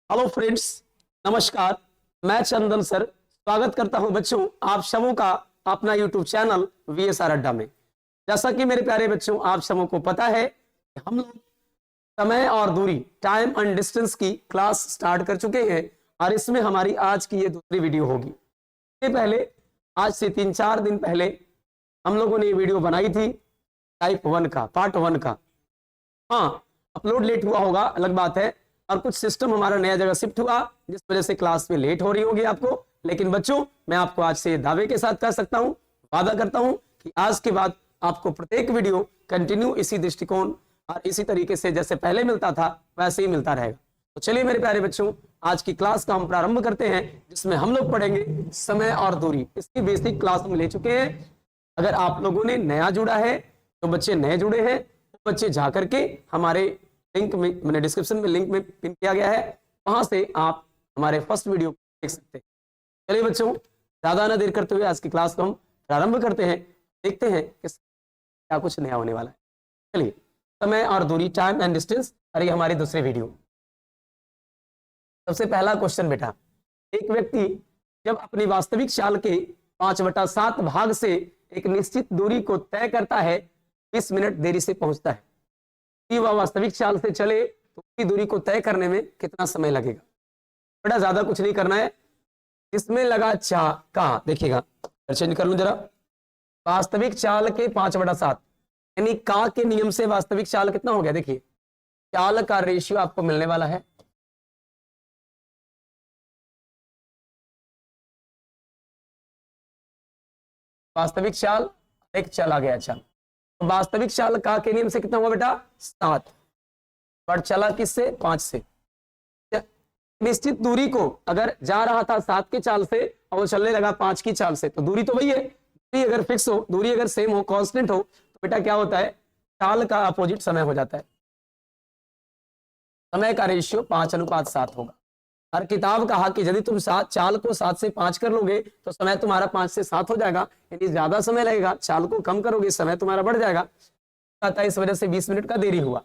Hello friends, नमस्कार। मैं चंदन sir स्वागत करता हूं बच्चों आप सबों का अपना यूट्यूब चैनल VSR अड्डा में। जैसा कि मेरे प्यारे बच्चों आप सबों को पता है कि हम लोग समय और दूरी टाइम एंड डिस्टेंस की क्लास स्टार्ट कर चुके हैं और इसमें हमारी आज की ये दूसरी वीडियो होगी। इससे पहले आज से 3-4 दिन पहले हम लोगों ने ये वीडियो बनाई थी टाइप 1 का पार्ट 1 का। हाँ, अपलोड लेट हुआ होगा अलग बात है, और कुछ सिस्टम हमारा नया जगह शिफ्ट हुआ जिस वजह से क्लास में लेट हो रही होगी आपको। लेकिन बच्चों मैं आपको आज से दावे के साथ कह सकता हूं, वादा करता हूं कि आज के बाद आपको प्रत्येक वीडियो कंटिन्यू इसी दृष्टिकोण और इसी तरीके से जैसे पहले मिलता था वैसे ही मिलता रहेगा। तो चलिए मेरे प्यारे बच्चों, आज की क्लास का हम प्रारंभ करते हैं जिसमें हम लोग पढ़ेंगे समय और दूरी। इसकी बेसिक क्लास हम ले चुके हैं। अगर आप लोगों ने नया जुड़ा है तो बच्चे नए जुड़े हैं, तो बच्चे जा करके हमारे लिंक में, मैंने डिस्क्रिप्शन में लिंक में पिन किया गया है, वहां से आप हमारे फर्स्ट वीडियो देख सकते हैं। चलिए बच्चों, ज्यादा ना देर करते हुए आज की क्लास को हम प्रारंभ करते हैं। देखते हैं कि क्या कुछ नया होने वाला है। चलिए, समय और दूरी टाइम एंड डिस्टेंस, और ये हमारी दूसरी वीडियो। सबसे पहला क्वेश्चन बेटा, एक व्यक्ति जब अपनी वास्तविक चाल के 5/7 भाग से एक निश्चित दूरी को तय करता है 20 मिनट देरी से पहुंचता है। कि वह वास्तविक चाल से चले तो उसकी दूरी को तय करने में कितना समय लगेगा। बड़ा ज्यादा कुछ नहीं करना है, इसमें लगा कहा देखिएगा, चेंज कर लूं जरा। वास्तविक चाल के 5/7 यानी का के नियम से वास्तविक चाल कितना हो गया। देखिए चाल का रेशियो आपको मिलने वाला है वास्तविक चाल एक चला गया चाल, तो वास्तविक चाल का के नियम से कितना हुआ बेटा 7, पर चला किससे 5 से। निश्चित दूरी को अगर जा रहा था 7 की चाल से और वो चलने लगा 5 की चाल से, तो दूरी तो वही है। दूरी अगर फिक्स हो, दूरी अगर सेम हो, कांस्टेंट हो, तो बेटा क्या होता है, चाल का अपोजिट समय हो जाता है। समय का रेशियो 5:7 होगा। हर किताब कहा कि यदि तुम चाल को 7 से 5 कर लोगे तो समय तुम्हारा 5 से 7 हो जाएगा, यानी ज्यादा समय लगेगा। चाल को कम करोगे समय तुम्हारा बढ़ जाएगा। कहता है इस वजह से 20 मिनट का देरी हुआ।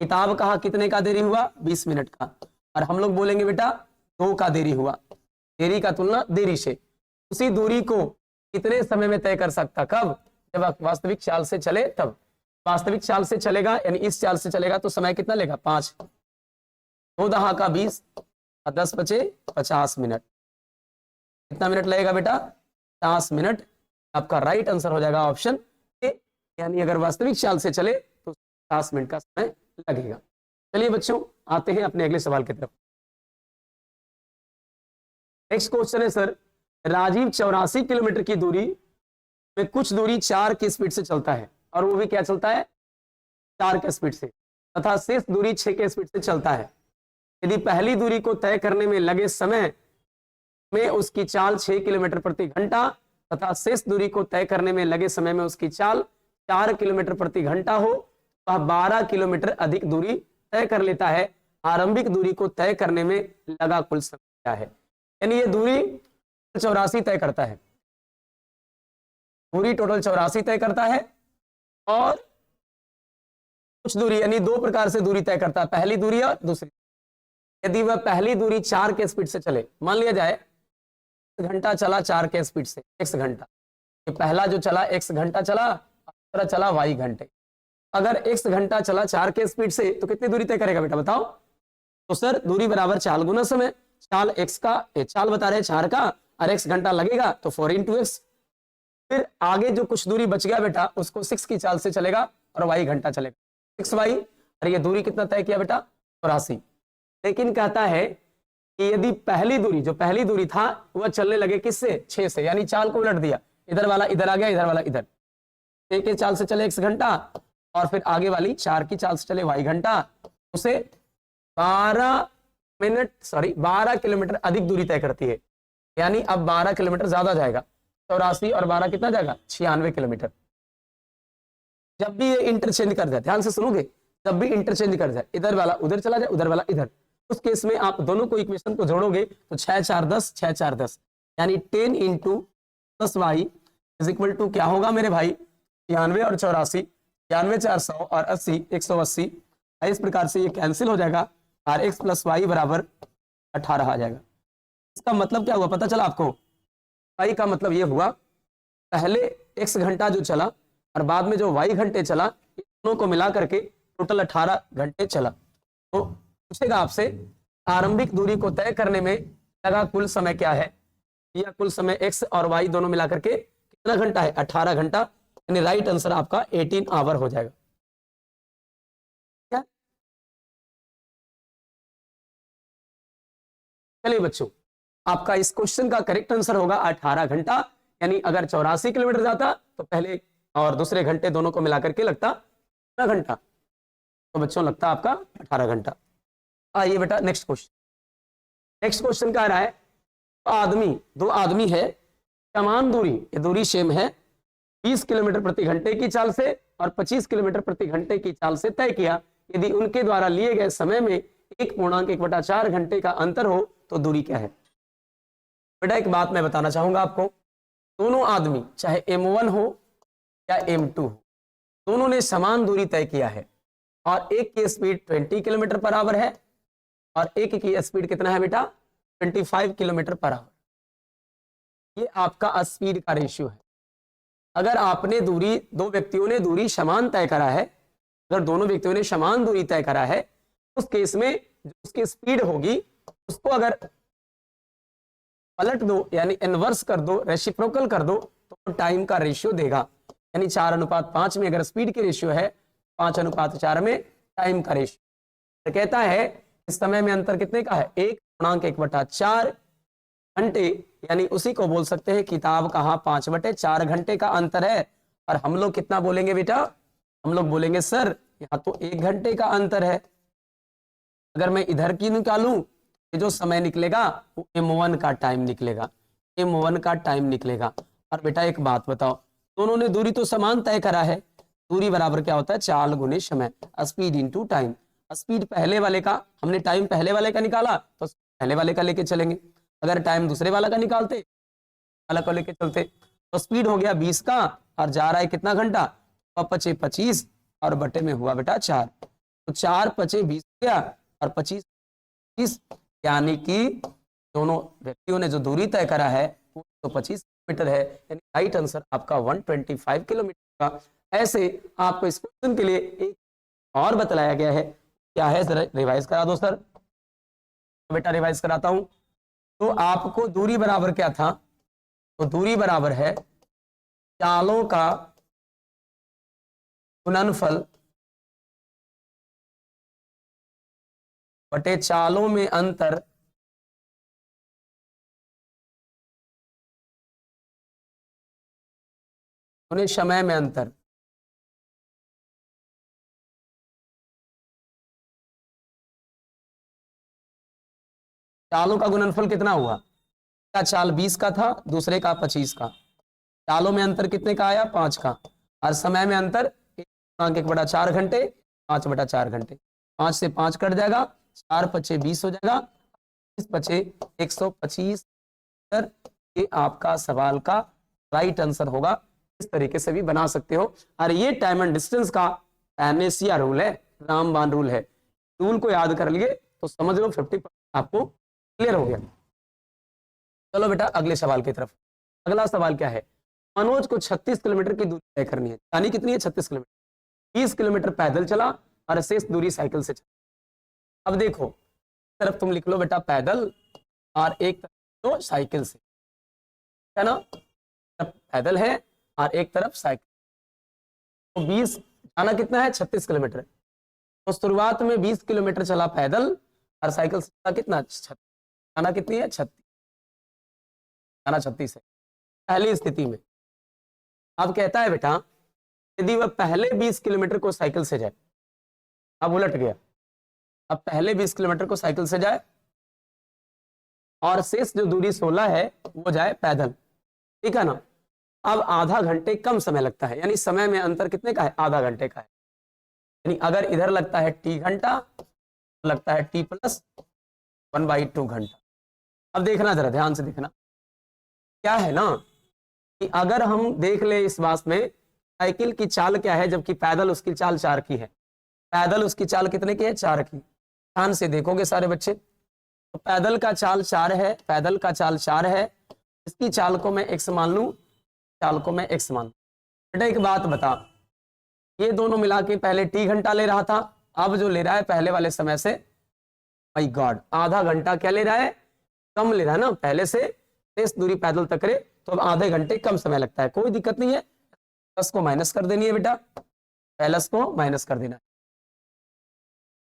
किताब कहा कितने का देरी हुआ 20 मिनट का, और हम लोग बोलेंगे बेटा 2 का देरी हुआ। देरी का तुलना देरी से। उसी दूरी को कितने समय में तय कर सकता, कब, जब वास्तविक चाल से चले तब। वास्तविक चाल से चलेगा यानी इस चाल से चलेगा तो समय कितना लेगा 5, 2 दहा का 20 और 10 बचे 50 मिनट। कितना मिनट लगेगा बेटा 50 मिनट। आपका राइट आंसर हो जाएगा ऑप्शन ए, यानी अगर वास्तविक चाल से चले तो 50 मिनट का समय लगेगा। चलिए बच्चों, आते हैं अपने अगले सवाल की तरफ। नेक्स्ट क्वेश्चन है सर, राजीव 84 किलोमीटर की दूरी में कुछ दूरी 4 की स्पीड से चलता है, और वो भी क्या चलता है 4 के स्पीड से, तथा शेष दूरी 6 के स्पीड से चलता है। यदि पहली दूरी को तय करने में लगे समय में उसकी चाल 6 किलोमीटर प्रति घंटा तथा शेष दूरी को तय करने में लगे समय में उसकी चाल 4 किलोमीटर प्रति घंटा हो, वह 12 किलोमीटर अधिक दूरी तय कर लेता है। आरंभिक दूरी को तय करने में लगा कुल समय क्या है। यानी ये दूरी 84 तय करता है, दूरी टोटल 84 तय करता है, और कुछ दूरी यानी 2 प्रकार से दूरी तय करता है, पहली दूरी और दूसरी। यदि वह पहली दूरी 4 के स्पीड से चले, मान लिया जाए घंटा चला 4 के स्पीड से, x घंटा, पहला जो चला x घंटा चला, दूसरा चला y घंटे। अगर x घंटा चला 4 के स्पीड से तो कितनी दूरी तय करेगा बेटा बताओ। तो सर दूरी बराबर चाल गुना समय। चाल x का चाल बता रहे 4 का, और x घंटा लगेगा तो 4 × x। फिर आगे जो कुछ दूरी बच गया बेटा उसको 6 की चाल से चलेगा और y घंटा चलेगा 6y, और ये दूरी कितना तय किया बेटा 84। लेकिन कहता है कि यदि पहली दूरी, जो पहली दूरी था वह चलने लगे किससे 6 से, यानी चाल को उलट दिया, इधर वाला इधर आ गया, इधर वाला इधर, 6 के चाल से चले x घंटा, और फिर आगे वाली 4 की चाल से चले y घंटा, उसे 12 किलोमीटर अधिक दूरी तय करती है। यानी अब 12 किलोमीटर ज्यादा जाएगा, 84 और 12 कितना जाएगा 96 किलोमीटर। जब भी ये इंटरचेंज कर जाए, ध्यान से सुनोगे, जब भी इंटरचेंज कर जाए, इधर वाला उधर चला जाए, उधर वाला इधर, उस केस में आप दोनों को इक्वेशन को जोड़ोगे तो 6 4 10, 6 4 10, यानी 10 × 10y इज इक्वल टू क्या होगा मेरे भाई 96 और 84, 96 400 और 80 180। इस प्रकार से ये कैंसिल हो जाएगा, और x + y बराबर 18 आ जाएगा। इसका मतलब क्या हुआ पता चला आपको? पाई का मतलब ये हुआ, पहले x घंटा जो चला और बाद में जो y घंटे चला, इन दोनों को मिला करके टोटल 18 घंटे चला। तो पूछेगा आपसे आरंभिक दूरी को तय करने में लगा कुल समय क्या है, या कुल समय x और y दोनों मिला करके कितना घंटा है? 18 घंटा। यानी राइट आंसर आपका 18 आवर हो जाएगा। क्या? चलिए बच्चों, आपका इस क्वेश्चन का करेक्ट आंसर होगा 18 घंटा। यानी अगर 84 किलोमीटर जाता तो पहले और दूसरे घंटे दोनों को मिलाकर के लगता कितना घंटा? तो बच्चों लगता आपका 18 घंटा। आइए बेटा नेक्स्ट क्वेश्चन। नेक्स्ट क्वेश्चन क्या रहा है? दो आदमी है, समान दूरी, ये दूरी सेम है, 20 किलोमीटर प्रति घंटे की चाल से और 25 किलोमीटर प्रति घंटे की चाल से तय किया। यदि उनके द्वारा लिए गए समय में 1.1/4 घंटे का अंतर हो तो दूरी क्या है? बेटा एक बात मैं बताना चाहूंगा आपको, दोनों आदमी चाहे M1 हो या M2 हो, दोनों ने समान दूरी तय किया है और एक की स्पीड 20 किलोमीटर पर आवर है और एक की स्पीड कितना है बेटा? 25 किलोमीटर पर आवर। ये आपका स्पीड का रेशियो है। अगर आपने दूरी, दो व्यक्तियों ने दूरी समान तय करा है, अगर दोनों व्यक्तियों ने समान दूरी तय करा है, उस केस में जो उसकी स्पीड होगी उसको अगर पलट दो यानी इनवर्स कर दो, रेसिप्रोकल कर दो, तो टाइम का रेशियो देगा। यानी 4:5 में अगर स्पीड की रेशियो है, 5:4 में टाइम का रेशियो। तो कहता है इस समय में अंतर कितने का है? 1.1/4 घंटे। यानी उसी को बोल सकते हैं किताब कहा 5/4 घंटे का अंतर है। और हम लोग कितना बोलेंगे बेटा? हम लोग बोलेंगे सर यहाँ तो 1 घंटे का अंतर है। अगर मैं इधर की निकालूं, ये जो समय निकलेगा वो M1 का टाइम निकलेगा, M1 का टाइम निकलेगा। और बेटा एक बात बताओ, दोनों ने दूरी तो समान तय करा है, दूरी बराबर क्या होता है? चाल गुने समय, स्पीड इनटू टाइम। स्पीड पहले वाले का, हमने टाइम पहले वाले का निकाला तो पहले वाले का लेके चलेंगे। अगर टाइम दूसरे वाला का निकालते, वाला को लेके चलते, तो स्पीड हो गया 20 का और जा रहा है कितना घंटा? 25 और बटे में हुआ बेटा 4, तो 4×5 = 20 हो गया और 25 यानी कि दोनों व्यक्तियों ने जो दूरी तय करा है वो तो 25 किलोमीटर है। यानी राइट आंसर आपका 125 किलोमीटर का। ऐसे आपको इस क्वेश्चन के लिए एक और बताया गया है, क्या है जरा रिवाइज करा दो सर। बेटा रिवाइज कराता हूं। तो आपको दूरी बराबर क्या था? तो दूरी बराबर है चालों का गुणनफल बटे चालों में अंतर उन्हें समय में अंतर। चालों का गुणनफल कितना हुआ? का चाल 20 का था, दूसरे का 25 का। चालों में अंतर कितने का आया? 5 का। और समय में अंतर 1/4 घंटे, 5/4 घंटे। 5 से 5 कट जाएगा, 4×5 = 20 हो जाएगा, 20×5 = 125। ये आपका सवाल का राइट आंसर होगा। इस तरीके से भी बना सकते हो। और ये टाइम एंड डिस्टेंस का एनेसिया रूल है, रामबाण रूल है। रूल को याद कर लिए तो समझ लो 50% आपको क्लियर हो गया। चलो बेटा अगले सवाल की तरफ। अगला सवाल क्या है? मनोज को 36 किलोमीटर की दूरी तय करनी है। यानी कितनी है? 36 किलोमीटर। 20 किलोमीटर पैदल चला और शेष दूरी साइकिल से चला। अब देखो, एक तरफ तुम लिख लो बेटा पैदल और एक तरफ तो साइकिल से, है ना? पैदल है और एक तरफ साइकिल। तो 20 जाना कितना है? 36 किलोमीटर। तो शुरुआत में 20 किलोमीटर चला पैदल और साइकिल से चला कितना? 36। जाना कितनी है? 36। जाना 36 है पहली स्थिति में। अब कहता है बेटा यदि वह पहले 20 किलोमीटर को साइकिल से जाए, अब उलट गया, अब पहले 20 किलोमीटर को साइकिल से जाए और शेष जो दूरी 16 है वो जाए पैदल, ठीक है ना? अब आधा घंटे कम समय लगता है, यानी समय में अंतर कितने का है? आधा घंटे का है। यानी अगर इधर लगता है t घंटा, लगता है t + 1/2 घंटा। अब देखना जरा ध्यान से देखना, क्या है ना कि अगर हम देख ले इस बात में साइकिल की चाल क्या है, जबकि पैदल उसकी चाल 4 की है। पैदल उसकी चाल कितने की है? 4 की। ध्यान से देखोगे सारे बच्चे, तो पैदल का चाल 4 है, पैदल का चाल 4 है, इसकी चाल को मैं x मान लूं, चाल को मैं x मान लूं। बेटा एक बात बता, ये दोनों मिला के पहले t घंटा ले रहा था, अब जो ले रहा है पहले वाले समय से, माय गॉड, आधा घंटा क्या ले रहा है, कम ले रहा है ना, पहले से शेष दूरी पैदल तक करे तो अब आधे घंटे कम समय लगता है। कोई दिक्कत नहीं है, प्लस को माइनस कर देनी है बेटा, प्लस को माइनस कर देना है।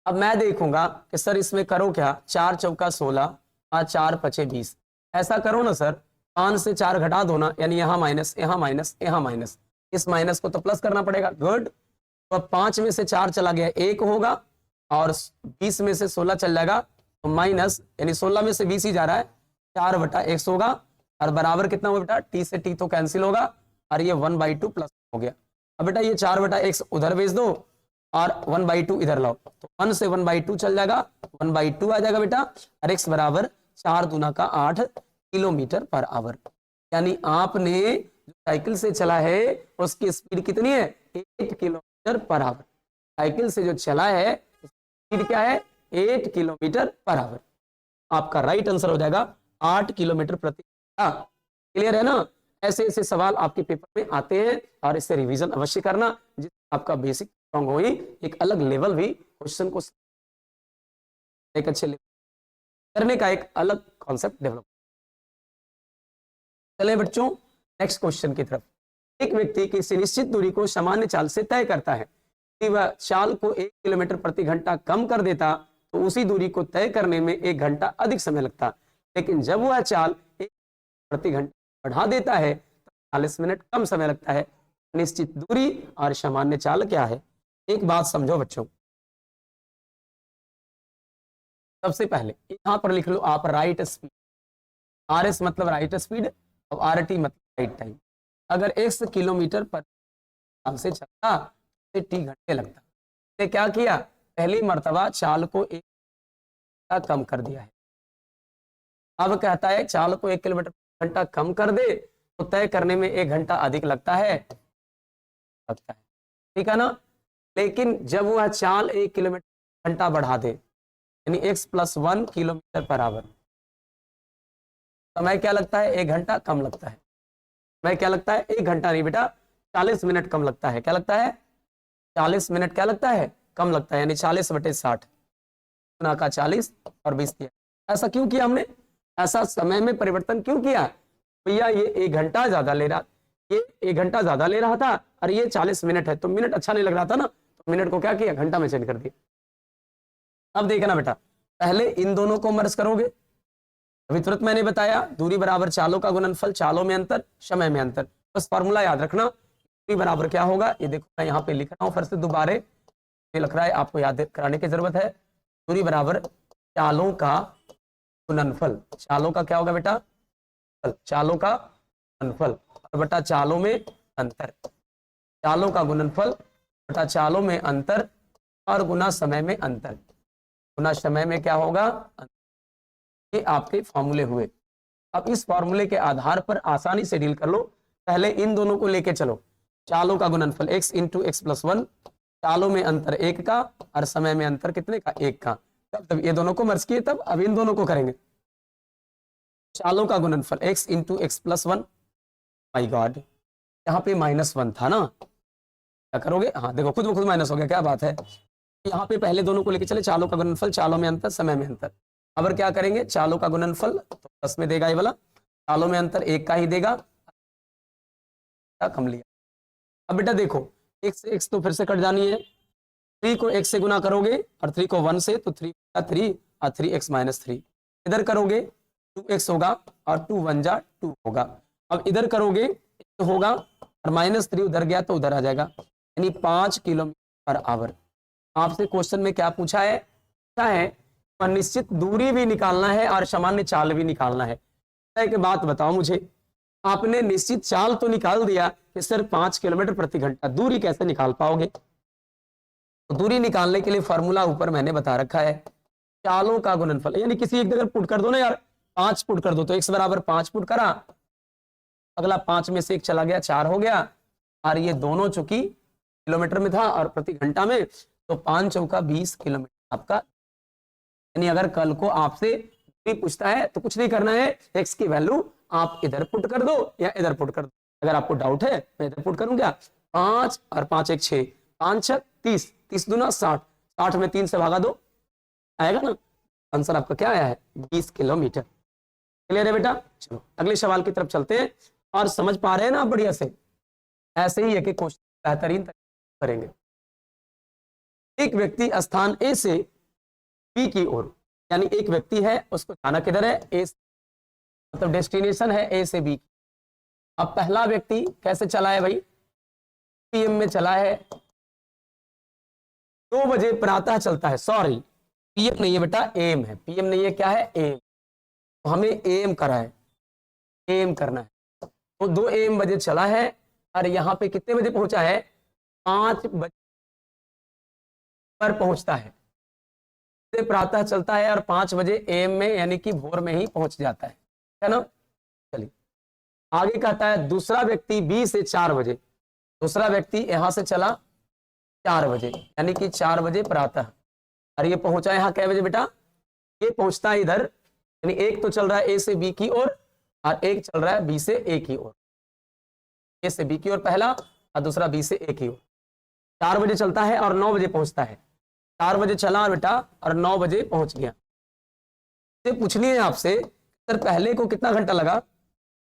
अब मैं देखूंगा कि सर इसमें करो क्या, 4 चौका 16 और 4 पचे 20, ऐसा करो ना सर, 5 से 4 घटा दो ना, यानी यहाँ माइनस, यहाँ माइनस, यहाँ माइनस, इस माइनस को तो प्लस करना पड़ेगा। गुड, तो 5 में से 4 चला गया 1 होगा, और 20 में से 16 चल जाएगा तो माइनस, यानी 16 में से 20 ही जा रहा है, 4/x होगा, और बराबर कितना होगा बेटा, t से t तो कैंसिल होगा, और ये 1/2 प्लस हो गया। अब बेटा ये 4/x उधर भेज दो और 1/2 इधर लाओ, तो 1 से 1/2 चल जाएगा, 1/2 आ जाएगा बेटा, और x बराबर 4 दूना का 8 किलोमीटर पर आवर। यानी आपने जो साइकिल से चला है उसकी स्पीड कितनी है, 8 किलोमीटर पर आवर। साइकिल से जो चला है स्पीड क्या है, 8 किलोमीटर पर आवर। आपका राइट आंसर हो जाएगा 8 किलोमीटर प्रति घंटा। क्लियर है ना। ऐसे ऐसे सवाल आपके पेपर में आते हैं और इससे रिवीजन अवश्य करना, जिससे आपका बेसिक स्ट्रांग हो ही, एक अलग लेवल भी क्वेश्चन को एक अच्छे लेवल करने का एक अलग कॉन्सेप्ट डेवलप। चलें बच्चों नेक्स्ट क्वेश्चन की तरफ। एक व्यक्ति किसी निश्चित दूरी को सामान्य चाल से तय करता है, कि वह चाल को 1 किलोमीटर प्रति घंटा कम कर देता तो उसी दूरी को तय करने में 1 घंटा अधिक समय लगता, लेकिन जब वह चाल 1 प्रति घंटा बढ़ा देता है तो 40 मिनट कम समय लगता है। निश्चित दूरी और सामान्य चाल क्या है? एक बात समझो बच्चों, सबसे पहले यहां पर लिख लो आप राइट स्पीड, RS मतलब राइट स्पीड और RT मतलब राइट टाइम। अगर 1 किलोमीटर पर से चलता तो t घंटे लगता, तो क्या किया, पहली मर्तबा चाल को 1 घंटा कम कर दिया है। अब कहता है चाल को 1 किलोमीटर घंटा कम कर दे तो तय करने में 1 घंटा अधिक लगता है, ठीक है ना। लेकिन जब वह चाल 1 किलोमीटर घंटा बढ़ा दे, यानी x + 1 किलोमीटर पर आवर, समय क्या लगता है, 1 घंटा कम लगता है। समय क्या लगता है, 1 घंटा नहीं बेटा, 40 मिनट कम लगता है। क्या लगता है, 40 मिनट क्या लगता है, कम लगता है। यानी 40/60 गुना का 40 और 20 दिया। ऐसा क्यों किया हमने, ऐसा समय में परिवर्तन क्यों किया भैया, ये 1 घंटा ज्यादा ले रहा, ये 1 घंटा ज्यादा ले रहा था और ये 40 मिनट है, तो मिनट अच्छा नहीं लग रहा था ना, तो मिनट को क्या किया, घंटा में चेंज कर दिया। अब देखना बेटा, पहले इन दोनों को मर्ज करोगे, अभी तुरंत मैंने बताया दूरी बराबर चालों का गुणनफल, चालों में अंतर, समय में अंतर। बस फॉर्मूला याद रखना, दूरी बराबर क्या होगा, ये देखो मैं यहाँ पे लिख रहा हूँ, फिर से दोबारा लिख रहा है, आपको याद कराने की जरूरत है। दूरी बराबर चालों का गुणनफल, चालों का क्या होगा बेटा, चालों का गुणनफल, और बटा चालों में अंतर, चालों का गुणनफल बटा चालों में अंतर, और गुना समय में अंतर, गुना समय में क्या होगा, ये आपके फॉर्मूले हुए। अब इस फॉर्मूले के आधार पर आसानी से डील कर लो। पहले इन दोनों को लेके चलो, चालों का गुणनफल x × x + 1, चालों में अंतर 1 का और समय में अंतर कितने का, 1 का। तब ये दोनों को मर्ज किए, तब अब इन दोनों को करेंगे। चालों का गुणनफल x × x + 1, माय गॉड यहाँ पे -1 था ना, क्या करोगे, हाँ देखो खुद ब खुद माइनस हो गया, क्या बात है। यहाँ पे पहले दोनों को लेके चले, चालों का गुणनफल, चालों में अंतर, समय में अंतर। अब क्या करेंगे, चालों का गुणनफल तो प्लस में देगा ये वाला, चालों में अंतर 1 का ही देगा, कम लिया। अब बेटा देखो x से x तो फिर से कट जानी है, 3 को x से गुना करोगे और 3 को 1 से, तो 3 का 3 और 3x - 3, इधर करोगे 2x होगा और 2 1 जा 2 होगा। अब इधर करोगे तो होगा और -3 उधर गया तो उधर आ जाएगा, यानी 5 किलोमीटर पर आवर। आपसे क्वेश्चन में क्या पूछा है, निश्चित दूरी भी निकालना है और सामान्य चाल भी निकालना है। एक बात बताओ मुझे, आपने निश्चित चाल तो निकाल दिया कि सर 5 किलोमीटर प्रति घंटा, दूरी कैसे निकाल पाओगे? तो दूरी निकालने के लिए फॉर्मूला ऊपर मैंने बता रखा है, चालों का गुणनफल, यानी किसी एक जगह पुट कर दो ना यार, 5 पुट कर दो, तो x बराबर 5 पुट करा, अगला 5 में से 1 चला गया, 4 हो गया, और ये दोनों चूंकि किलोमीटर में था और प्रति घंटा में, तो 5 चौका 20 किलोमीटर आपका। यानी अगर कल को आपसे भी पूछता है तो कुछ नहीं करना है, x की वैल्यू आप इधर पुट कर दो या इधर पुट कर दो। अगर आपको डाउट है मैं इधर पुट करूं क्या, 5 और 5 1 6, 5 6 30, 30 दूना 60, 60 में 3 से भागा दो, आएगा ना। आंसर आपका क्या आया है, 20 किलोमीटर। क्लियर है बेटा। चलो अगले सवाल की तरफ चलते हैं। और समझ पा रहे हैं ना आप बढ़िया से, ऐसे ही एक एक क्वेश्चन बेहतरीन करेंगे। एक व्यक्ति स्थान ए से बी की ओर, यानी एक व्यक्ति है उसको जाना किधर है, ए, मतलब डेस्टिनेशन है ए से बी। अब पहला व्यक्ति कैसे चला है भाई, पीएम में चला है, 2 बजे प्रातः चलता है। सॉरी पीएम नहीं है बेटा, एम है, पीएम नहीं है, क्या है एम। तो हमें एम करा है, एम करना है। तो 2 AM बजे चला है और यहाँ पे कितने बजे पहुंचा है, 5 बजे पर पहुंचता है। प्रातः चलता है और 5 बजे AM में यानी कि भोर में ही पहुंच जाता है ना। चलिए आगे कहता है दूसरा व्यक्ति B से 4 बजे, दूसरा व्यक्ति यहां से चला 4 बजे यानी कि 4 बजे प्रातः, और ये पहुंचा यहाँ कै बजे बेटा, ये पहुंचता है इधर, यानी एक तो चल रहा है A से B की ओर और एक चल रहा है B से A की ओर। A से B की ओर पहला और दूसरा B से A की ओर। 4 बजे चलता है और 9 बजे पहुंचता है। 4 बजे चला बेटा और 9 बजे पहुंच गया। से पूछनी है आपसे सर पहले को कितना घंटा लगा,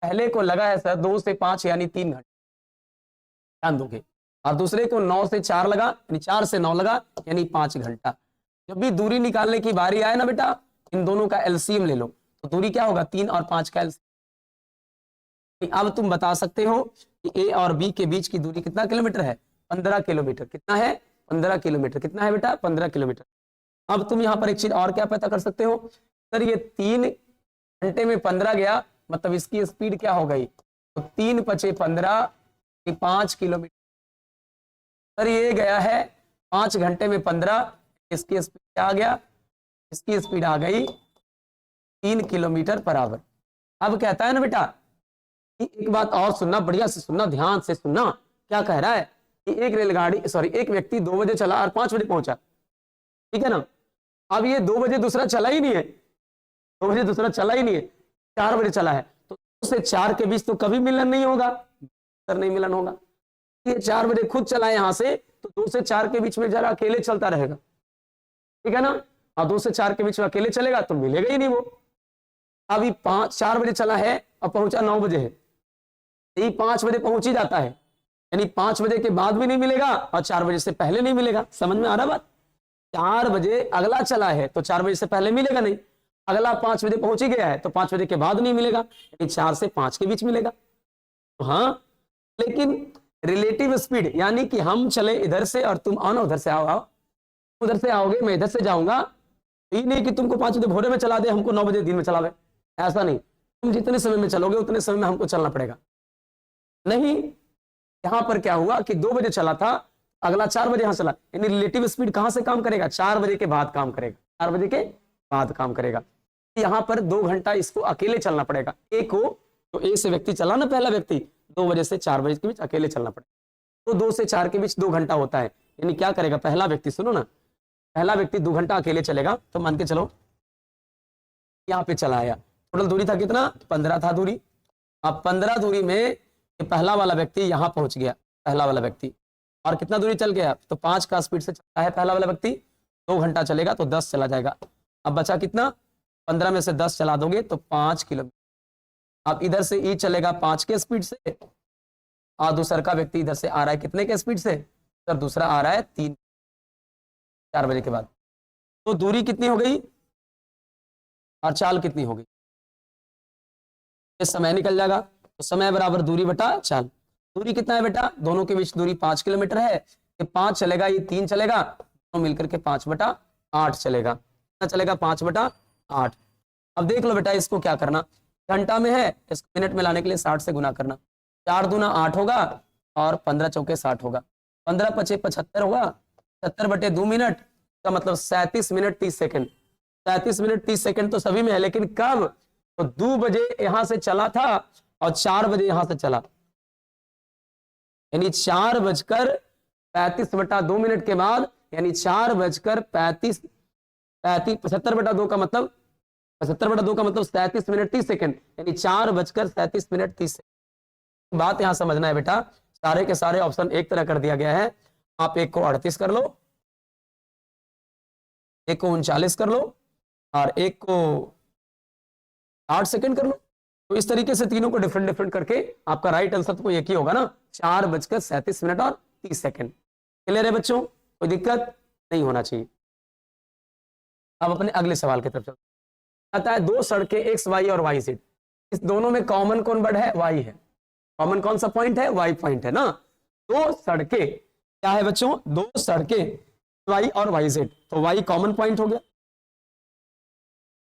पहले को लगा है सर 2 से 5 यानी 3 घंटे, ध्यान दोगे। और दूसरे को 9 से 4 लगा यानी 4 से 9 लगा यानी 5 घंटा। जब भी दूरी निकालने की बारी आए ना बेटा, इन दोनों का एलसीएम ले लो, तो दूरी क्या होगा, 3 और 5 का एलसीएम। अब तुम बता सकते हो कि ए और बी के बीच की दूरी कितना किलोमीटर है, 15 किलोमीटर। कितना है, 15 किलोमीटर। कितना है बेटा, 15 किलोमीटर। अब तुम यहाँ पर एक चीज और क्या पता कर सकते हो, सर ये 3 घंटे में 15 गया, मतलब इसकी स्पीड क्या हो गई, तो 3 × 15 5 किलोमीटर। सर ये गया है 5 घंटे में 15, इसकी स्पीड क्या आ गया, इसकी स्पीड आ गई 3 किलोमीटर पर आवर। अब कहता है ना बेटा, एक बात और सुनना, बढ़िया से सुनना, ध्यान से सुनना, क्या कह रहा है कि एक रेलगाड़ी एक व्यक्ति 2 बजे चला और 5 बजे पहुंचा, ठीक है ना। अब ये 2 बजे दूसरा चला ही नहीं है, 2 बजे दूसरा चला ही नहीं है, 4 बजे चला है, तो 2 से 4 के बीच तो कभी मिलन नहीं होगा, सर नहीं मिलन होगा। ये 4 बजे खुद चला यहां से, तो 2 से 4 के बीच में जरा अकेले चलता रहेगा, ठीक है ना। और 2 से 4 के बीच में अकेले चलेगा तो मिलेगा ही नहीं वो। अभी 4 बजे चला है और पहुंचा 9 बजे है, यही 5 बजे पहुंच ही जाता है, यानी 5 बजे के बाद भी नहीं मिलेगा और 4 बजे से पहले नहीं मिलेगा। समझ में आ रहा बात, 4 बजे अगला चला है तो 4 बजे से पहले मिलेगा नहीं, अगला 5 बजे पहुंच ही गया है तो 5 बजे के बाद नहीं मिलेगा, यानी 4 से 5 के बीच मिलेगा। तो हाँ, लेकिन रिलेटिव स्पीड यानी कि हम चले इधर से और तुम आओ ना उधर से, आओ उधर से आओगे, मैं इधर से जाऊंगा, ये नहीं कि तुमको 5 बजे भोरे में चला दे, हमको 9 बजे दिन में चलावे, ऐसा नहीं। तुम जितने समय में चलोगे उतने समय में हमको चलना पड़ेगा। नहीं, यहां पर क्या हुआ कि 2 बजे चला था, अगला 4 बजे यहां चला, यानी रिलेटिव स्पीड कहां से काम करेगा, 4 बजे के बाद काम करेगा, 4 बजे के बाद काम करेगा। यहां पर 2 घंटा इसको अकेले चलना पड़ेगा। ए को, तो ए से व्यक्ति चला ना, पहला व्यक्ति 2 बजे से 4 बजे के बीच अकेले चलना पड़ेगा, तो 2 से 4 के बीच 2 घंटा होता है। यानी क्या करेगा पहला व्यक्ति, सुनो ना, पहला व्यक्ति 2 घंटा अकेले चलेगा, तो मान के चलो यहाँ पे चला आया, टोटल दूरी था कितना, 15 था दूरी। अब 15 दूरी में पहला वाला व्यक्ति यहाँ पहुंच गया, पहला वाला व्यक्ति, और कितना दूरी चल गया, तो 5 का स्पीड से चलता है पहला वाला व्यक्ति, 2 घंटा चलेगा तो 10 चला जाएगा। अब बचा कितना, 15 में से 10 चला दोगे तो 5 किलोमीटर। अब इधर से ई चलेगा 5 के स्पीड से, और दूसरा का व्यक्ति इधर से आ रहा है कितने के स्पीड से, सर दूसरा आ रहा है 3, 4 बजे के बाद। तो दूरी कितनी हो गई और चाल कितनी हो गई, इस समय निकल जाएगा, तो समय बराबर दूरी बटा चाल। दूरी कितना है बेटा, दोनों के बीच दूरी 5 किलोमीटर है, ये 5 चलेगा ये 3 चलेगा, दोनों मिलकर के 5/8 चलेगा। कितना चलेगा, 5/8। अब देख लो बेटा इसको क्या करना, घंटा में है, इसको मिनट में लाने के लिए 60 से गुना करना, 4 दूना 8 होगा और 15 चौके 60 होगा, 15 × 5 = 75 होगा, 70/2 मिनट का मतलब 37 मिनट 30 सेकंड। 37 मिनट 30 सेकंड तो सभी में है, लेकिन कब, तो 2 बजे यहां से चला था और 4 बजे यहां से चला, यानी 4:35 मिनट के बाद, यानी 4:35 75/2 का मतलब 75/2 का मतलब 37 मिनट 30 सेकंड, यानी 4:37 मिनट 30 सेकंड। बात यहां समझना है बेटा, सारे के सारे ऑप्शन एक तरह कर दिया गया है। आप एक को 38 कर लो, एक को 39 कर लो, और एक को 8 सेकंड कर लो। तो इस तरीके से तीनों को डिफरेंट डिफरेंट करके आपका राइट आंसर तो एक ही होगा ना, 4:37 मिनट और 30 सेकंड। क्लियर है बच्चों, कोई दिक्कत नहीं होना चाहिए। अब अपने अगले सवाल की तरफ चलते हैं। आता है दो सड़कें एक्स वाई और वाई जेड, इस दोनों में कॉमन कौन वर्ड है? वाई है। कॉमन कौन सा पॉइंट है? वाई पॉइंट है ना। दो सड़कें क्या है बच्चों? दो सड़कें वाई और वाई जेड, तो वाई कॉमन पॉइंट हो गया।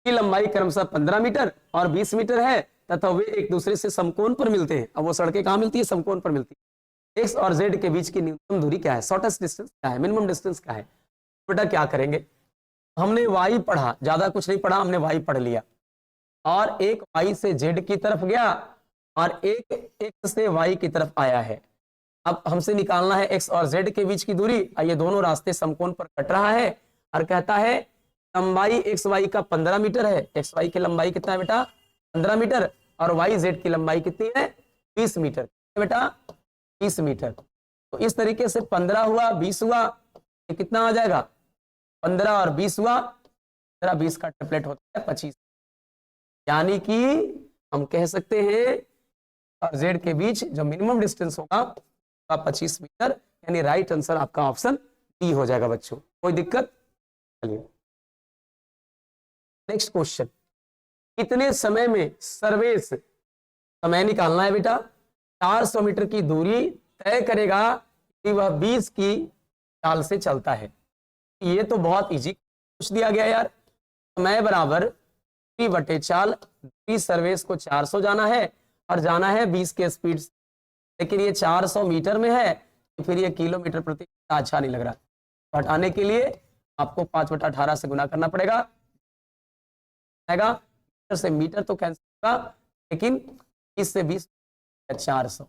की लंबाई क्रमशः 15 मीटर और 20 मीटर है तथा वे एक दूसरे से समकोण पर मिलते हैं। अब वो सड़कें कहां मिलती है? समकोण पर मिलती है। एक्स और जेड के बीच की न्यूनतम दूरी क्या है? शॉर्टेस्ट डिस्टेंस क्या है? मिनिमम डिस्टेंस क्या है? बेटा क्या करेंगे, हमने वाई पढ़ा, ज्यादा कुछ नहीं पढ़ा, हमने वाई पढ़ लिया, और एक वाई से जेड की तरफ गया और एक एक्स से वाई की तरफ आया है। अब हमसे निकालना है एक्स और जेड के बीच की दूरी। ये दोनों रास्ते समकोण पर कट रहा है और कहता है लंबाई एक्स वाई का 15 मीटर है। एक्स वाई की लंबाई कितना है बेटा? 15 मीटर, और वाई जेड की लंबाई कितनी है? 20 मीटर बेटा, 20 मीटर। तो इस तरीके से 15 हुआ, 20 हुआ, ये कितना आ जाएगा? 15 और 20 हुआ, 15 20 का ट्रिपलेट होता है 25। यानी कि हम कह सकते हैं और जेड के बीच जो मिनिमम डिस्टेंस होगा 25 मीटर, यानी राइट आंसर आपका ऑप्शन डी हो जाएगा बच्चों। कोई दिक्कत? चलिए नेक्स्ट क्वेश्चन, कितने समय में सर्वेश, समय निकालना है बेटा, 400 मीटर की दूरी तय करेगा कि वह 20 की चाल से चलता है। ये तो बहुत इजी पूछ दिया गया यार। समय बराबर दूरी बटे चाल, दूरी सर्वेश को 400 जाना है और जाना है 20 के स्पीड से, लेकिन ये 400 मीटर में है, तो फिर ये किलोमीटर प्रति अच्छा नहीं लग रहा। हटाने के लिए आपको 5/18 से गुना करना पड़ेगा। आएगा मीटर से मीटर तो कैंसिल होगा, लेकिन 20 से 20 400,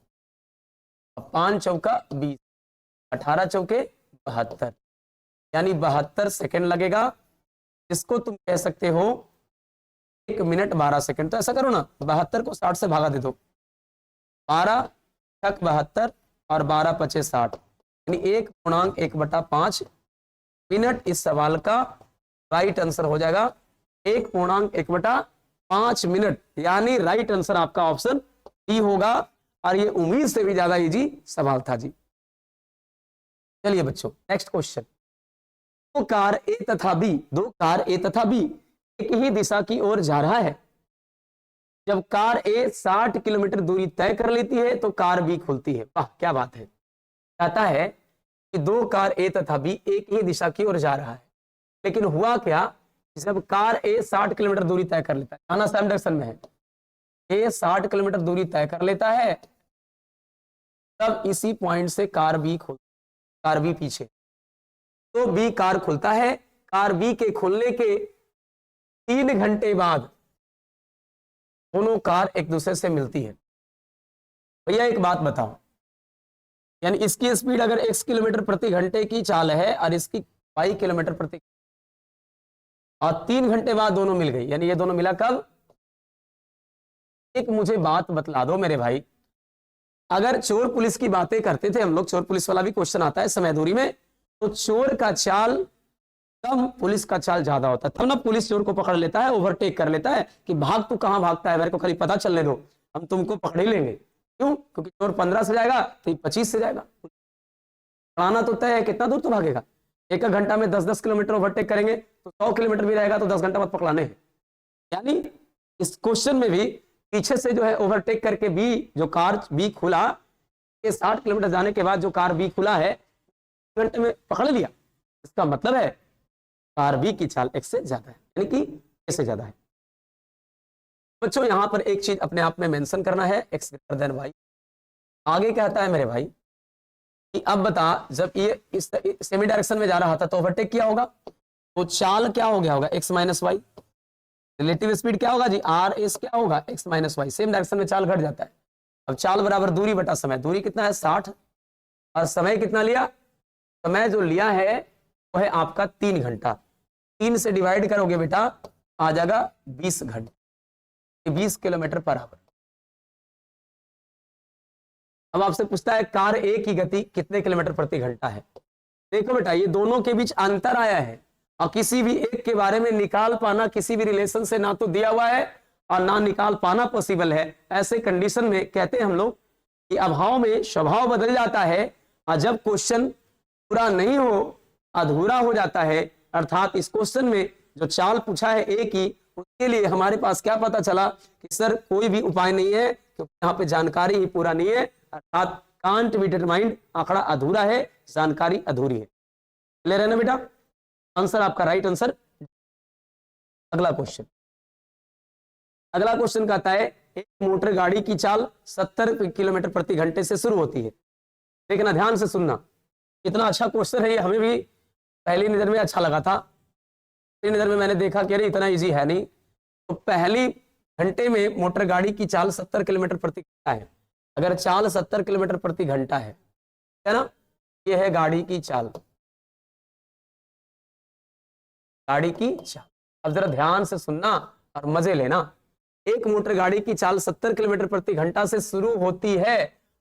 5 चौका 20, 18 चौके 72, यानी 72 सेकंड लगेगा। इसको तुम कह सकते हो 1 मिनट 12 सेकंड। तो ऐसा करो ना, 72 को 60 से भागा दे दो, 12 तक 72 और 12 पचे 60, यानी 1.1/5 मिनट इस सवाल का राइट आंसर हो जाएगा। 1.1/5 मिनट, यानी राइट आंसर आपका ऑप्शन डी होगा। और ये उम्मीद से भी ज्यादा इजी सवाल था जी। चलिए बच्चों नेक्स्ट क्वेश्चन, दो कार ए तथा बी एक ही दिशा की ओर जा रहा है। जब कार ए 60 किलोमीटर दूरी तय कर लेती है तो कार बी खुलती है। वाह क्या बात है। कहता है कि दो कार ए तथा बी एक ही दिशा की ओर जा रहा है, लेकिन हुआ क्या, जब कार ए 60 किलोमीटर दूरी तय कर लेता है, खाना सेम डायरेक्शन में है, ए 60 किलोमीटर दूरी तय कर लेता है, तब इसी पॉइंट से कार बी पीछे, तो बी कार खुलता है। कार बी के खुलने के 3 घंटे बाद दोनों कार एक दूसरे से मिलती है। भैया एक बात बताओ, यानी इसकी स्पीड अगर x किलोमीटर प्रति घंटे की चाल है और इसकी y किलोमीटर प्रति, और 3 घंटे बाद दोनों मिल गई, यानी ये दोनों मिला कब? एक मुझे बात बतला दो मेरे भाई, अगर चोर पुलिस की बातें करते थे हम लोग, चोर पुलिस वाला भी क्वेश्चन आता है समय दूरी में, तो चोर का चाल कम, पुलिस का चाल ज्यादा होता है, तब ना पुलिस चोर को पकड़ लेता है, ओवरटेक कर लेता है कि भाग तू कहां भागता है, मेरे को खाली पता चलने दो, हम तुमको पकड़ ही लेंगे। क्यों? क्योंकि चोर 15 से जाएगा तो 25 से जाएगा। पकड़ाना तो तय है, कितना दूर तो भागेगा, एक घंटा में 10-10 किलोमीटर ओवरटेक करेंगे तो 100 किलोमीटर भी रहेगा तो 10 घंटा बाद पकड़ाने हैं। यानी इस क्वेश्चन में भी पीछे से जो है ओवरटेक करके बी, जो कार बी खुला, 60 किलोमीटर जाने के बाद जो कार बी खुला है, घंटे में पकड़ लिया। इसका मतलब है कार बी की चाल x से ज्यादा है, यानी कि a से ज्यादा है। बच्चों यहां पर एक चीज अपने आप में मेंशन करना है, x ग्रेटर देन y। आगे कहता है मेरे भाई कि अब बता, जब ये इस सेमी डायरेक्शन में जा रहा था तो ओवरटेक किया होगा, तो चाल क्या हो गया होगा? x minus Y. Relative speed क्या होगा जी? आर एस क्या होगा? x minus Y. Same direction में चाल घट जाता है। अब चाल बराबर दूरी बटा समय, दूरी कितना है? 60, और समय कितना लिया? समय जो लिया है वो है आपका 3 घंटा। 3 से डिवाइड करोगे बेटा आ जाएगा 20 घंटे, 20 किलोमीटर पर आवर। अब आपसे पूछता है कार ए की गति कितने किलोमीटर प्रति घंटा है। देखो बेटा, ये दोनों के बीच अंतर आया है और किसी भी एक के बारे में निकाल पाना किसी भी रिलेशन से ना तो दिया हुआ है और ना निकाल पाना पॉसिबल है। ऐसे कंडीशन में कहते हैं हम लोग कि अभाव में स्वभाव बदल जाता है और जब क्वेश्चन पूरा नहीं हो, अधूरा हो जाता है, अर्थात इस क्वेश्चन में जो चाल पूछा है ए की, उसके लिए हमारे पास क्या पता चला कि सर कोई भी उपाय नहीं है क्योंकि यहाँ पे जानकारी ही पूरा नहीं है, अर्थात कांट बी डिटरमाइंड, आंकड़ा अधूरा है, जानकारी अधूरी है। क्लियर है ना बेटा? आंसर आपका राइट आंसर। अगला क्वेश्चन, अगला क्वेश्चन कहता है एक मोटर गाड़ी की चाल 70 किलोमीटर प्रति घंटे से शुरू होती है। देखना, ध्यान से सुनना, कितना अच्छा क्वेश्चन है ये। हमें भी पहली नजर में अच्छा लगा था, पहली नजर में मैंने देखा कि अरे इतना इजी है नहीं। तो पहली घंटे में मोटर गाड़ी की चाल 70 किलोमीटर प्रति घंटा है। अगर चाल 70 किलोमीटर प्रति घंटा है ना, ये है गाड़ी की चाल, गाड़ी की चाल। अब जरा ध्यान से सुनना और मजे लेना। एक मोटर गाड़ी की चाल 70 किलोमीटर प्रति घंटा से शुरू होती है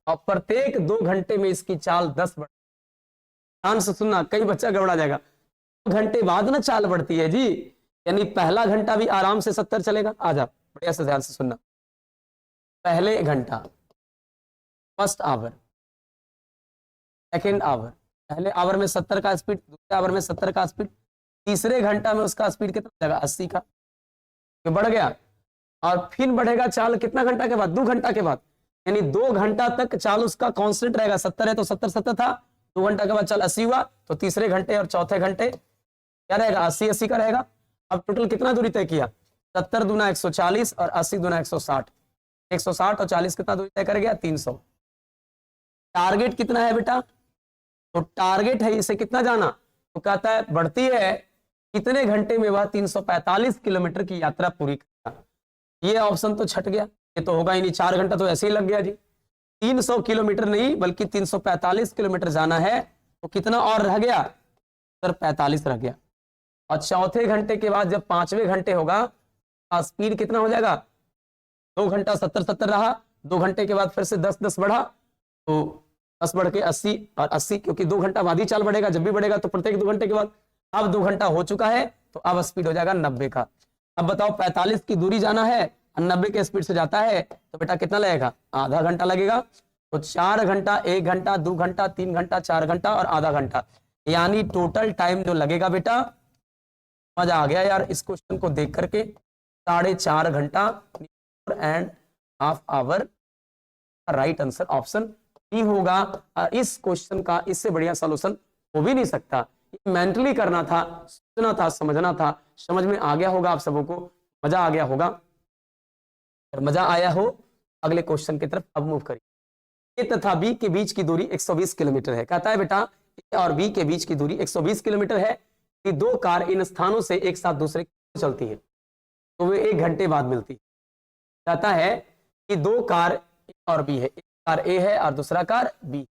और प्रत्येक 2 घंटे में इसकी चाल 10 बढ़। ध्यान से सुनना, कई बच्चा गड़बड़ा जाएगा। 2 घंटे बाद ना चाल बढ़ती है जी, यानी पहला घंटा भी आराम से 70 चलेगा। आ जा, बढ़िया से ध्यान से सुनना। पहले घंटा, फर्स्ट आवर, सेकेंड आवर, पहले आवर में 70 का स्पीड, दूसरे आवर में 70 का स्पीड, तीसरे घंटा में उसका स्पीड कितना जाएगा 80 का, तो बढ़ गया। और फिर बढ़ेगा चाल कितना घंटा के बाद, 2 घंटा के बाद, यानी 2 घंटा तक चाल उसका कांस्टेंट रहेगा। 70 है तो 70 था, 2 घंटा के बाद चाल 80 हुआ, तो तीसरे घंटे और चौथे घंटे क्या रहेगा 80 का रहेगा। अब टोटल कितना दूरी तय किया, 70 दूना 140 और 80 दूना 160, 160 और 40 कितना दूरी तय कर गया 300। टारगेट कितना है बेटा, तो टारगेट है इसे कितना जाना, तो कहता है बढ़ती है कितने घंटे में वह 345 किलोमीटर की यात्रा पूरी करता। ये ऑप्शन तो छट गया, ये तो होगा ही नहीं, 4 घंटा तो ऐसे ही लग गया जी। 300 किलोमीटर नहीं बल्कि 345 किलोमीटर जाना है, तो कितना और रह गया, सर 45 रह गया। और चौथे घंटे के बाद जब 5वें घंटे होगा, स्पीड कितना हो जाएगा, 2 घंटा 70 रहा, 2 घंटे के बाद फिर से 10 बढ़ा, तो 10 बढ़ के 80 और 80, क्योंकि 2 घंटा बाद ही चाल बढ़ेगा, जब भी बढ़ेगा तो प्रत्येक 2 घंटे के बाद। अब 2 घंटा हो चुका है तो अब स्पीड हो जाएगा 90 का। अब बताओ 45 की दूरी जाना है और 90 के स्पीड से जाता है तो बेटा कितना लगेगा, आधा घंटा लगेगा। तो 4 घंटा, 1 घंटा, 2 घंटा, 3 घंटा, 4 घंटा और आधा घंटा, यानी टोटल टाइम जो लगेगा बेटा, मजा आ गया यार इस क्वेश्चन को देख करके, 4.5 घंटा and half hour. Right answer option B होगा। और इस क्वेश्चन का इससे बढ़िया सॉल्यूशन हो भी नहीं सकता। मेंटली करना था, सोचना था, समझना था, समझ में आ गया होगा आप सबों को, मजा आ गया होगा। अगर मजा आया हो अगले क्वेश्चन की तरफ अब मूव करिए। ए तथा बी के बीच की दूरी 120 किलोमीटर है। कहता है बेटा ए और बी के बीच की दूरी 120 किलोमीटर है कि 2 कार इन स्थानों से एक साथ दूसरे की चलती है तो वे 1 घंटे बाद मिलती है। कहता है कि 2 कार ए और बी है, एक कार ए है और दूसरा कार बी,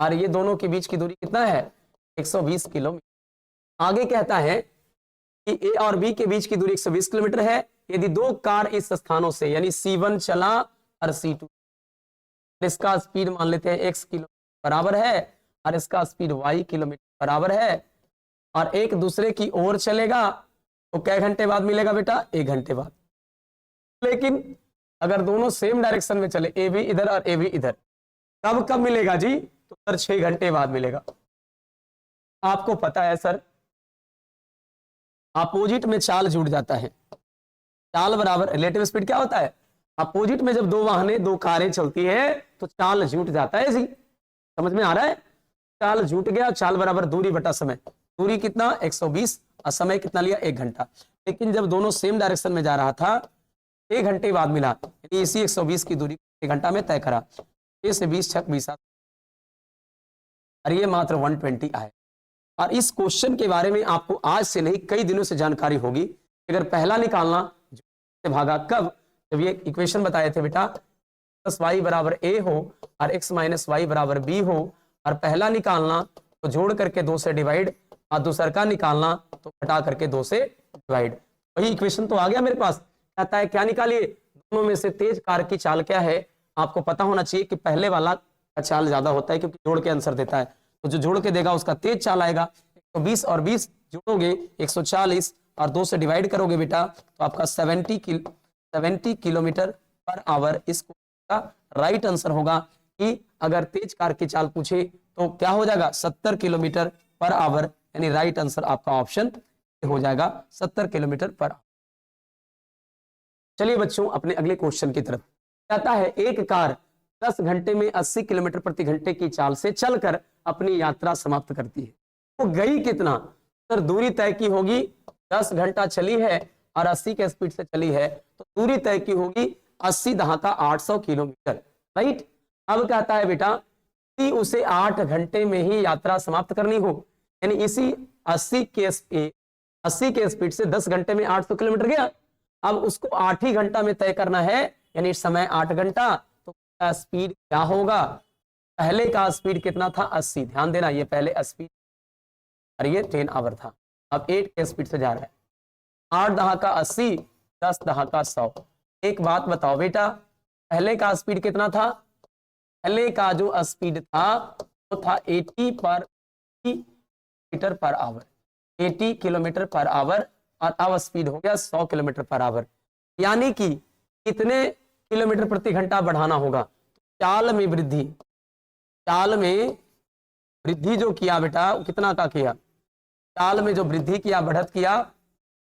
और ये दोनों के बीच की दूरी कितना है 120 किलोमीटर। आगे कहता है कि ए और बी के बीच की दूरी 120 किलोमीटर है यदि 2 कार इस स्थानों से, यानी C1 चला और C2, इसका स्पीड मान लेते हैं x किलोमीटर बराबर है और इसका स्पीड y किलोमीटर बराबर है, और एक दूसरे की ओर चलेगा तो कै घंटे बाद मिलेगा बेटा, 1 घंटे बाद। लेकिन अगर दोनों सेम डायरेक्शन में चले, ए भी इधर और ए भी इधर, तब कब मिलेगा जी, तो सर 6 घंटे बाद मिलेगा। आपको पता है सर अपोजिट में चाल जुड़ जाता है, चाल बराबर रिलेटिव स्पीड क्या होता है, अपोजिट में जब 2 वाहनें 2 कारें चलती है तो चाल जुट जाता है जी। समझ में आ रहा है, चाल जुट गया, चाल बराबर दूरी बटा समय, दूरी कितना 120 और समय कितना लिया 1 घंटा। लेकिन जब दोनों सेम डायरेक्शन में जा रहा था 1 घंटे बाद मिला, इसी 120 की दूरी 1 घंटा में तय करा, 6 से 20 छक 20, और ये मात्र 120 आए। और इस क्वेश्चन के बारे में आपको आज से नहीं कई दिनों से जानकारी होगी। अगर पहला निकालना से भागा कब, जब ये इक्वेशन बताए थे बेटा प्लस वाई बराबर ए हो और x माइनस वाई बराबर बी हो, और पहला निकालना तो जोड़ करके 2 से डिवाइड और दूसर का निकालना तो घटा करके 2 से डिवाइड। वही इक्वेशन तो आ गया मेरे पास। कहता है क्या निकालिए, दोनों में से तेज कार की चाल क्या है। आपको पता होना चाहिए कि पहले वाला का चाल ज्यादा होता है क्योंकि जोड़ के आंसर देता है, तो जो जोड़ के देगा उसका तेज चाल आएगा। 120 और 20 जोड़ोगे 140 और 2 से डिवाइड करोगे बेटा तो आपका 70 किलोमीटर पर आवर इसको राइट आंसर होगा। कि अगर तेज कार की चाल पूछे तो क्या हो जाएगा 70 किलोमीटर पर आवर, यानी राइट आंसर आपका ऑप्शन हो जाएगा 70 किलोमीटर पर आवर। चलिए बच्चों अपने अगले क्वेश्चन की तरफ। कहता है एक कार 10 घंटे में 80 किलोमीटर प्रति घंटे की चाल से चलकर अपनी यात्रा समाप्त करती है, वो तो गई कितना। सर दूरी तय की होगी, 10 घंटा चली है और 80 के स्पीड से चली है तो दूरी तय की होगी 80 दहाका 800 किलोमीटर, राइट। अब कहता है बेटा कि उसे 8 घंटे में ही यात्रा समाप्त करनी हो, यानी इसी 80 के स्पीड से 10 घंटे में 800 किलोमीटर गया, अब उसको 8 ही घंटा में तय करना है, यानी समय 8 घंटा, तो स्पीड क्या होगा। पहले का स्पीड कितना था 80, ध्यान देना ये पहले स्पीड और ये 10 आवर था, अब 8 के स्पीड से जा रहा है। 8 दहाका 80, 10 दहाका 100। एक बात बताओ बेटा, पहले का स्पीड कितना था, पहले का जो स्पीड था वो था 80 kilometre per hour, 80 kilometre per hour, और अब स्पीड हो गया 100 किलोमीटर पर आवर, यानी कि कितने किलोमीटर प्रति घंटा बढ़ाना होगा। चाल में वृद्धि, चाल में वृद्धि जो किया बेटा वो कितना का किया, चाल में जो वृद्धि किया बढ़त किया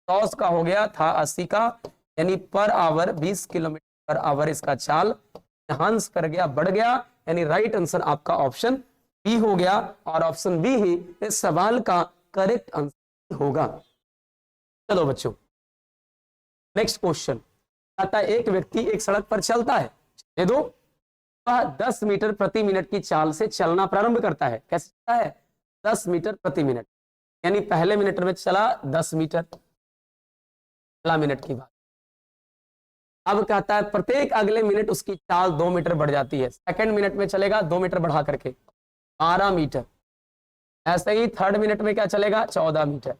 100 का हो गया था 80 का, यानी per hour 20 kilometre per hour इसका चाल एनहांस कर गया, बढ़ गया, यानी राइट आंसर आपका ऑप्शन बी हो गया, और ऑप्शन बी ही इस सवाल का करेक्ट आंसर होगा। चलो बच्चों नेक्स्ट क्वेश्चन आता है एक व्यक्ति एक सड़क पर चलता है, दो वह 10 मीटर प्रति मिनट की चाल से चलना प्रारंभ करता है। कैसे चलता है 10 मीटर प्रति मिनट, यानी पहले मिनट में चला 10 मीटर, पहला मिनट की बात। अब कहता है प्रत्येक अगले मिनट उसकी चाल 2 मीटर बढ़ जाती है, सेकंड मिनट में चलेगा 2 मीटर बढ़ा करके 12 मीटर, ऐसे ही थर्ड मिनट में क्या चलेगा 14 मीटर,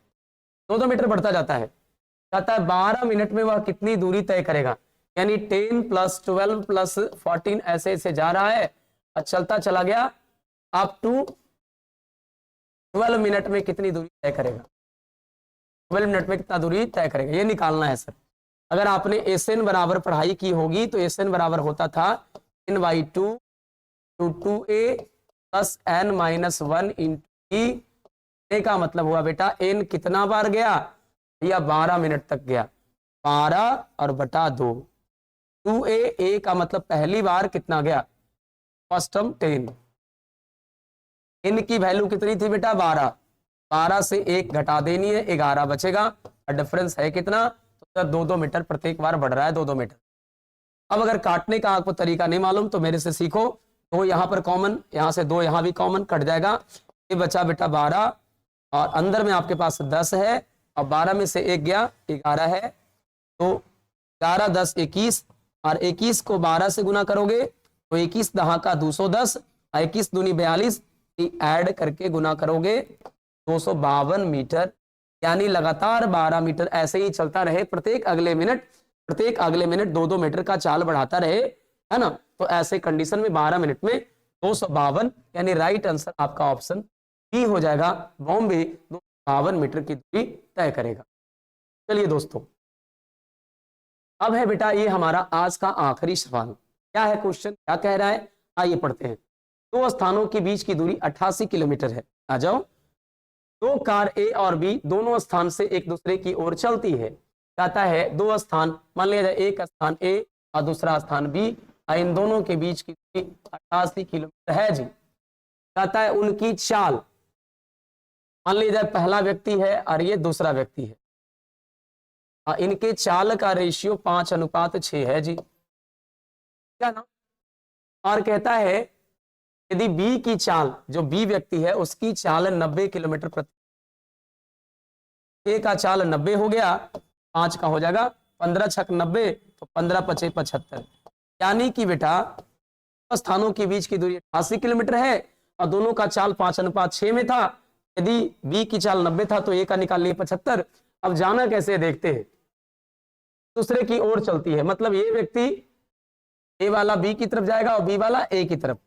2 मीटर बढ़ता जाता है। कहता है 12 मिनट में वह कितनी दूरी तय करेगा, यानी 10 + 12 + 14 ऐसे ऐसे जा रहा है और चलता चला गया अप टू 12 मिनट में कितनी दूरी तय करेगा, 12 मिनट में कितना दूरी तय करेगा ये निकालना है सर। अगर आपने SN बराबर पढ़ाई की होगी तो SN बराबर होता था n/2 × 2a + n-1 × e का मतलब हुआ बेटा n कितना बार गया या 12 मिनट तक गया, 12 और बटा 2, 2a का मतलब पहली बार कितना गया फर्स्ट टर्म 10, n की वैल्यू कितनी थी बेटा 12, 12 से 1 घटा देनी है 11 बचेगा, और डिफरेंस है कितना तो 2-2 मीटर प्रत्येक बार बढ़ रहा है 2-2 मीटर। अब अगर काटने का आपको तरीका नहीं मालूम तो मेरे से सीखो, तो यहाँ पर कॉमन, यहाँ से 2 यहाँ भी कॉमन कट जाएगा, ये बचा बेटा 12 और अंदर में आपके पास 10 है और 12 में से 1 गया 11 है, तो 11 10 21 और 21 को 12 से गुना करोगे तो 21 दहाका 210 और 21 दूनी 42 ऐड करके गुना करोगे 252 मीटर, यानी लगातार 12 मीटर ऐसे ही चलता रहे, प्रत्येक अगले मिनट 2-2 मीटर का चाल बढ़ाता रहे, है ना। तो ऐसे कंडीशन में 12 मिनट में 252, यानी राइट आंसर आपका ऑप्शन बी हो जाएगा, बॉम्बे 252 मीटर की दूरी तय करेगा। चलिए दोस्तों अब है बेटा ये हमारा आज का आखिरी सवाल, क्या है क्वेश्चन क्या कह रहा है, आइए पढ़ते हैं। 2 स्थानों के बीच की दूरी 88 किलोमीटर है, आ जाओ। 2 कार A और B दोनों स्थान से एक दूसरे की ओर चलती है, कहता है 2 स्थान, मान लिया जाए एक स्थान A और दूसरा स्थान B, और इन दोनों के बीच की दूरी 88 किलोमीटर है जी। कहता है उनकी चाल, मान लिया जाए पहला व्यक्ति है और ये दूसरा व्यक्ति है, और इनके चाल का रेशियो 5:6 है जी, क्या ना। और कहता है यदि बी की चाल, जो बी व्यक्ति है उसकी चाल 90 किलोमीटर प्रति, ए का चाल 90 हो गया, 5 का हो जाएगा 15 छक 90 तो 15 पचे 75, यानी कि बेटा स्थानों के बीच की दूरी 88 किलोमीटर है और दोनों का चाल 5:6 में था। यदि बी की चाल 90 था तो ए का निकाल लिए 75। अब जाना कैसे देखते हैं, दूसरे की ओर चलती है। मतलब ये व्यक्ति ए वाला बी की तरफ जाएगा और बी वाला ए की तरफ।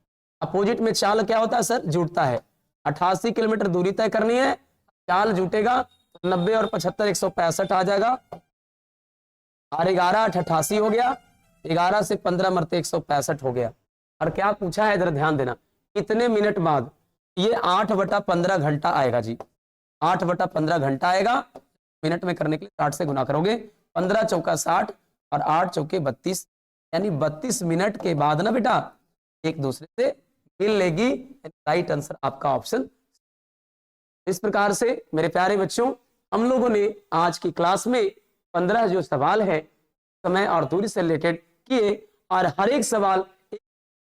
अपोजिट में चाल क्या होता है सर? जुटता है। 88 किलोमीटर दूरी तय करनी है, चाल जुटेगा तो 90 और 75 165 आ जाएगा। और 11 8 88 हो गया, 11 से 15 मरते 165 हो गया। और क्या पूछा है इधर ध्यान देना, कितने मिनट बाद? ये 8/15 घंटा आएगा जी, 8/15 घंटा आएगा। मिनट में करने के लिए 60 से गुना करोगे, 15 चौका 60 और 8 चौके 32, यानी 32 मिनट के बाद ना बेटा एक दूसरे से मिल लेगी। राइट आंसर आपका ऑप्शन। इस प्रकार से मेरे प्यारे बच्चों, हम लोगों ने आज की क्लास में 15 जो सवाल है समय और दूरी से रिलेटेड किए, और हर एक सवाल एक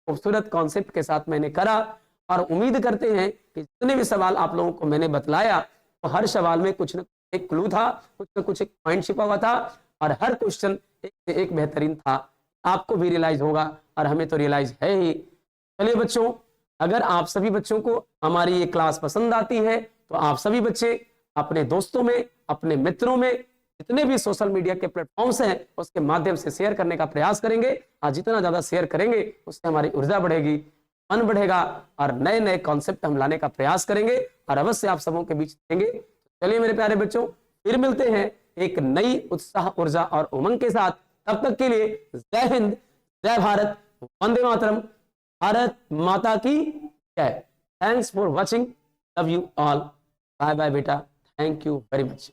खूबसूरत कॉन्सेप्ट के साथ मैंने करा। और उम्मीद करते हैं कि जितने भी सवाल आप लोगों को मैंने बतलाया, तो हर सवाल में कुछ न कुछ एक क्लू था, कुछ न कुछ एक पॉइंट छिपा हुआ था, और हर क्वेश्चन एक से एक बेहतरीन था। आपको भी रियलाइज होगा और हमें तो रियलाइज है ही। चलिए बच्चों, अगर आप सभी बच्चों को हमारी ये क्लास पसंद आती है, तो आप सभी बच्चे अपने दोस्तों में, अपने मित्रों में, जितने भी सोशल मीडिया के प्लेटफॉर्म्स हैं उसके माध्यम से शेयर करने का प्रयास करेंगे। और जितना ज्यादा शेयर करेंगे उससे हमारी ऊर्जा बढ़ेगी, मन बढ़ेगा, और नए नए कॉन्सेप्ट हम लाने का प्रयास करेंगे और अवश्य आप सबों के बीच देंगे। चलिए मेरे प्यारे बच्चों, फिर मिलते हैं एक नई उत्साह, ऊर्जा और उमंग के साथ। तब तक के लिए जय हिंद, जय भारत, वंदे मातरम, भारत माता की जय। Thanks for watching, love you all, bye bye बेटा, थैंक यू वेरी मच।